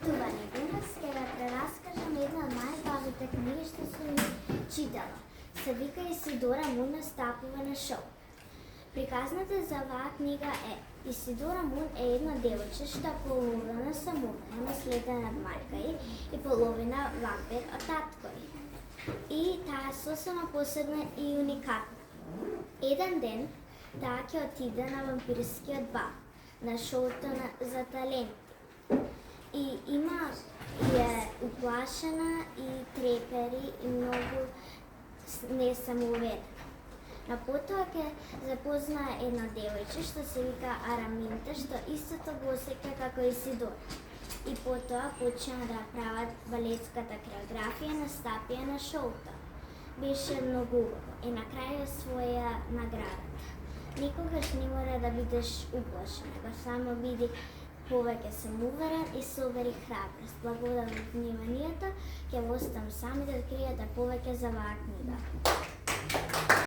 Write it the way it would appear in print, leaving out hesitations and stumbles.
Почитувани, денес ќе ве прераскажам една од најбавните книги што сум ги читала. Се вика Исидора Мун настапува на шоу. Приказната за оваа книга е: Исидора Мун е едно девојче што половина самоубиена, наследена од мајка ѝ и половина вампир од татко ѝ. И таа е сосема посебна и уникатна. Еден ден таа ќе отиде на вампирскиот бал, на шоуто за таленти. И е уплашена и трепери и многу не самоуверена. На потоа ќе запознае едно девојче што се вика Араминта, што истото го осеќа како Исидора. И потоа почна да прават балетската хореографија на стапија на шоуто. Беше многу убаво и на крај освоја наградата. Никогаш не мора да бидеш уплашен, него само биди повеќе самоуверен и собери храброст. Благодарам за вниманието, ќе ви оставам сами да откриете повеќе за оваа книга.